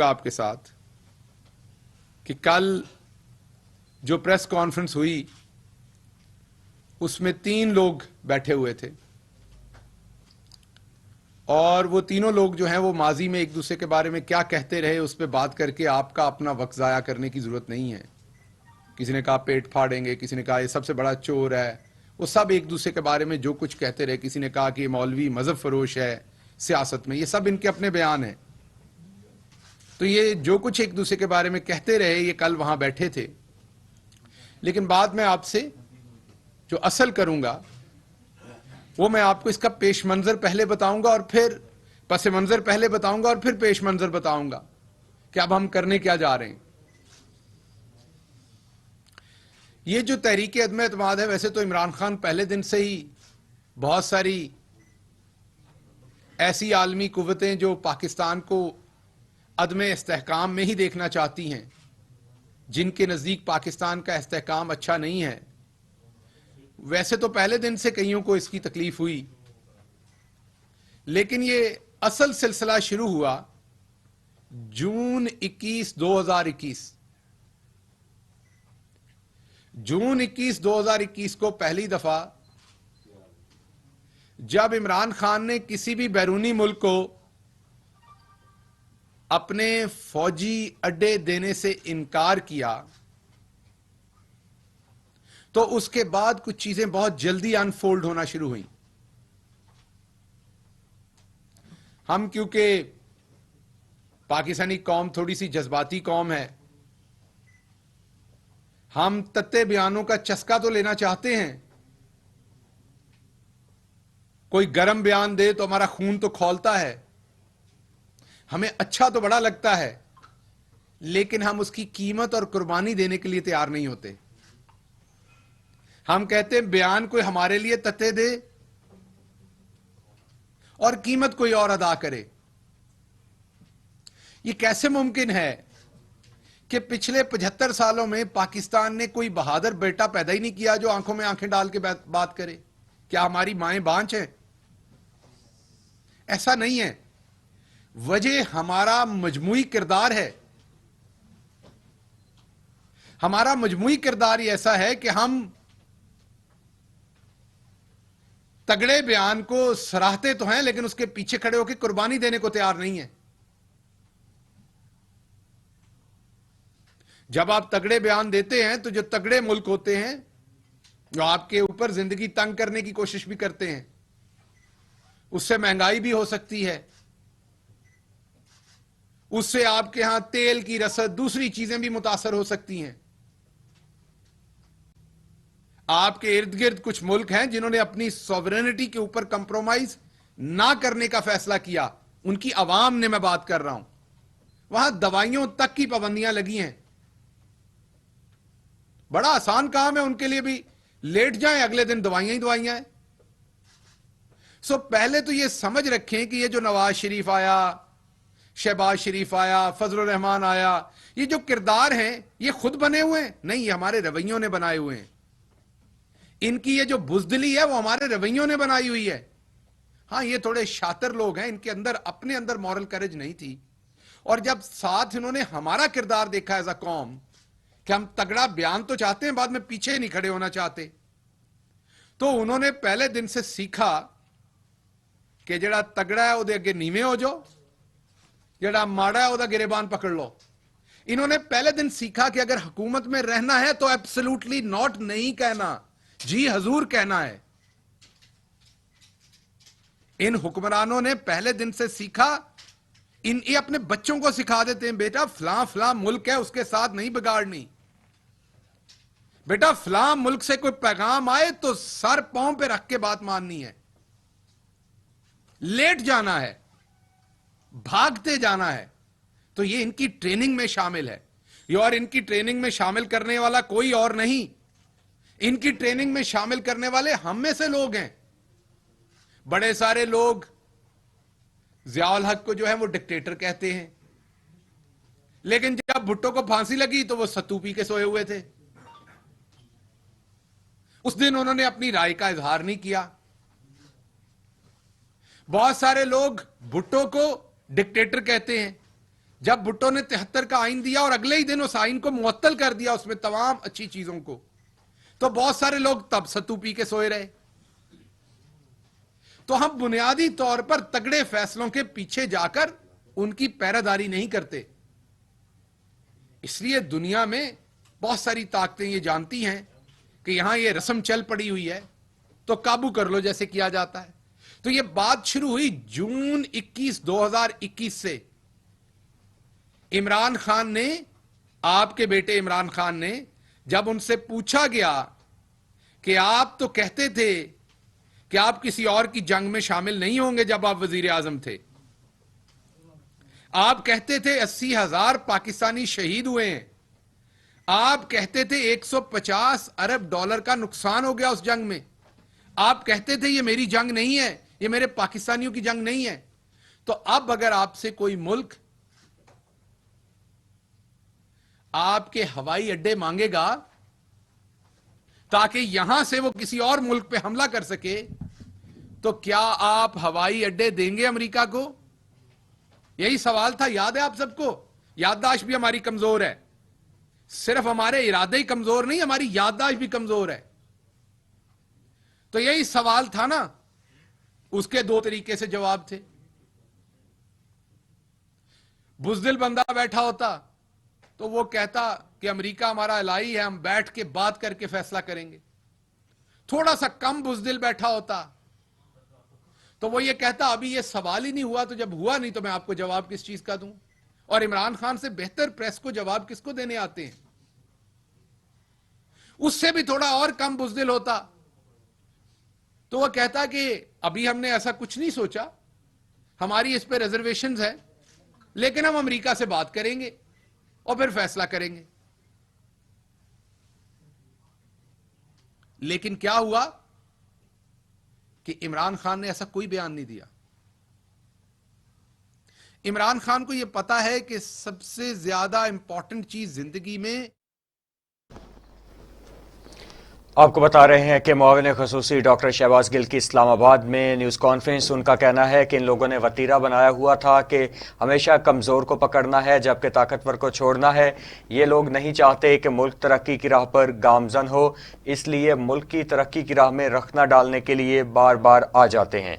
आपके साथ कि कल जो प्रेस कॉन्फ्रेंस हुई उसमें 3 लोग बैठे हुए थे और वो तीनों लोग जो हैं वो माजी में एक दूसरे के बारे में क्या कहते रहे उस पर बात करके आपका अपना वक्त ज़ाया करने की ज़रूरत नहीं है। किसी ने कहा पेट फाड़ेंगे, किसी ने कहा ये सबसे बड़ा चोर है, वो सब एक दूसरे के बारे में जो कुछ कहते रहे। किसी ने कहा कि ये मौलवी मजहब फरोश है सियासत में, ये सब इनके अपने बयान हैं। तो ये जो कुछ एक दूसरे के बारे में कहते रहे ये कल वहां बैठे थे। लेकिन बाद में आपसे जो असल करूंगा वो मैं आपको इसका पेश मंजर पहले बताऊंगा और फिर पस मंजर पहले बताऊंगा और फिर पेश मंजर बताऊंगा कि अब हम करने क्या जा रहे हैं। ये जो तहरीक अदम एतमाद है, वैसे तो इमरान खान पहले दिन से ही बहुत सारी ऐसी आलमी कुव्वतें जो पाकिस्तान को अदम इस्तेहकाम में ही देखना चाहती हैं, जिनके नज़दीक पाकिस्तान का इस्तेहकाम अच्छा नहीं है, वैसे तो पहले दिन से कईयों को इसकी तकलीफ हुई। लेकिन ये असल सिलसिला शुरू हुआ जून 21, 2021। जून 21, 2021 को पहली दफा जब इमरान खान ने किसी भी बैरूनी मुल्क को अपने फौजी अड्डे देने से इनकार किया तो उसके बाद कुछ चीजें बहुत जल्दी अनफोल्ड होना शुरू हुई। हम क्योंकि पाकिस्तानी कौम थोड़ी सी जज्बाती कौम है, हम तत्ते बयानों का चस्का तो लेना चाहते हैं। कोई गर्म बयान दे तो हमारा खून तो खौलता है, हमें अच्छा तो बड़ा लगता है, लेकिन हम उसकी कीमत और कुर्बानी देने के लिए तैयार नहीं होते। हम कहते हैं बयान कोई हमारे लिए तत्ते दे और कीमत कोई और अदा करे। यह कैसे मुमकिन है कि पिछले 75 सालों में पाकिस्तान ने कोई बहादुर बेटा पैदा ही नहीं किया जो आंखों में आंखें डाल के बात करे? क्या हमारी माएं बांझ हैं? ऐसा नहीं है। वजह हमारा मजमूई किरदार है। हमारा मजमूई किरदार ही ऐसा है कि हम तगड़े बयान को सराहते तो हैं लेकिन उसके पीछे खड़े होकर कुर्बानी देने को तैयार नहीं है। जब आप तगड़े बयान देते हैं तो जो तगड़े मुल्क होते हैं, जो आपके ऊपर जिंदगी तंग करने की कोशिश भी करते हैं, उससे महंगाई भी हो सकती है, उससे आपके यहां तेल की रसद, दूसरी चीजें भी मुतासर हो सकती हैं। आपके इर्द गिर्द कुछ मुल्क हैं जिन्होंने अपनी सॉवरेनिटी के ऊपर कंप्रोमाइज ना करने का फैसला किया। उनकी अवाम ने मैं बात कर रहा हूं। वहां दवाइयों तक की पाबंदियां लगी हैं। बड़ा आसान काम है उनके लिए भी, लेट जाएं अगले दिन दवाइयां ही दवाइयां हैं। सो पहले तो ये समझ रखें कि ये जो नवाज शरीफ आया, शहबाज शरीफ आया, फजलुर रहमान आया, ये जो किरदार हैं ये खुद बने हुए हैं नहीं, ये हमारे रवैयों ने बनाए हुए हैं। इनकी ये जो बुजदिली है वो हमारे रवैयों ने बनाई हुई है। हां, ये थोड़े शातिर लोग हैं, इनके अंदर अपने अंदर मॉरल करेज नहीं थी। और जब साथ इन्होंने हमारा किरदार देखा एज अ कौम कि हम तगड़ा बयान तो चाहते हैं, बाद में पीछे नहीं खड़े होना चाहते, तो उन्होंने पहले दिन से सीखा कि जड़ा तगड़ा है उहदे अगे नीवे हो जाओ, जड़ा माड़ा है उहदा गिरेबान पकड़ लो। इन्होंने पहले दिन सीखा कि अगर हुकूमत में रहना है तो एब्सोल्युटली नॉट नहीं कहना, जी हजूर कहना है। इन हुक्मरानों ने पहले दिन से सीखा। ये अपने बच्चों को सिखा देते हैं, बेटा फलां फलां मुल्क है उसके साथ नहीं बिगाड़नी, बेटा फलां मुल्क से कोई पैगाम आए तो सर पांव पे रख के बात माननी है, लेट जाना है, भागते जाना है। तो ये इनकी ट्रेनिंग में शामिल है। ये और इनकी ट्रेनिंग में शामिल करने वाला कोई और नहीं, इनकी ट्रेनिंग में शामिल करने वाले हम में से लोग हैं। बड़े सारे लोग ज़ियाउल हक को जो है वो डिक्टेटर कहते हैं, लेकिन जब भुट्टो को फांसी लगी तो वो सत्तू पी के सोए हुए थे। उस दिन उन्होंने अपनी राय का इजहार नहीं किया। बहुत सारे लोग भुट्टो को डिक्टेटर कहते हैं, जब भुट्टो ने 73 का आइन दिया और अगले ही दिन उस आइन को मुअत्तल कर दिया, उसमें तमाम अच्छी चीजों को, तो बहुत सारे लोग तब सत्तू पी के सोए रहे। तो हम बुनियादी तौर पर तगड़े फैसलों के पीछे जाकर उनकी पैरादारी नहीं करते। इसलिए दुनिया में बहुत सारी ताकतें ये जानती हैं कि यहां ये रस्म चल पड़ी हुई है तो काबू कर लो, जैसे किया जाता है। तो ये बात शुरू हुई जून 21, 2021 से। इमरान खान ने, आपके बेटे इमरान खान ने, जब उनसे पूछा गया कि आप तो कहते थे कि आप किसी और की जंग में शामिल नहीं होंगे जब आप वजीर आजम थे, आप कहते थे 80,000 पाकिस्तानी शहीद हुए हैं, आप कहते थे 150 अरब डॉलर का नुकसान हो गया उस जंग में, आप कहते थे ये मेरी जंग नहीं है, ये मेरे पाकिस्तानियों की जंग नहीं है। तो अब अगर आपसे कोई मुल्क आपके हवाई अड्डे मांगेगा ताकि यहां से वो किसी और मुल्क पे हमला कर सके, तो क्या आप हवाई अड्डे देंगे अमेरिका को? यही सवाल था। याद है आप सबको? याददाश्त भी हमारी कमजोर है। सिर्फ हमारे इरादे ही कमजोर नहीं, हमारी याददाश्त भी कमजोर है। तो यही सवाल था ना। उसके दो तरीके से जवाब थे। बुज़दिल बंदा बैठा होता तो वो कहता कि अमेरिका हमारा अलाई है, हम बैठ के बात करके फैसला करेंगे। थोड़ा सा कम बुज़दिल बैठा होता तो वो ये कहता अभी ये सवाल ही नहीं हुआ, तो जब हुआ नहीं तो मैं आपको जवाब किस चीज का दूं। और इमरान खान से बेहतर प्रेस को जवाब किसको देने आते हैं। उससे भी थोड़ा और कम बुज़दिल होता तो वो कहता कि अभी हमने ऐसा कुछ नहीं सोचा, हमारी इस पे रिजर्वेशंस है, लेकिन हम अमेरिका से बात करेंगे और फिर फैसला करेंगे। लेकिन क्या हुआ कि इमरान खान ने ऐसा कोई बयान नहीं दिया। इमरान खान को यह पता है कि सबसे ज्यादा इंपॉर्टेंट चीज जिंदगी में, आपको बता रहे हैं कि मुआविन ख़ुसूसी डॉक्टर शहबाज गिल की इस्लामाबाद में न्यूज़ कॉन्फ्रेंस। उनका कहना है कि इन लोगों ने वतीरा बनाया हुआ था कि हमेशा कमज़ोर को पकड़ना है जबकि ताकतवर को छोड़ना है। ये लोग नहीं चाहते कि मुल्क तरक्की की राह पर गामजन हो, इसलिए मुल्क की तरक्की की राह में रखना डालने के लिए बार बार आ जाते हैं।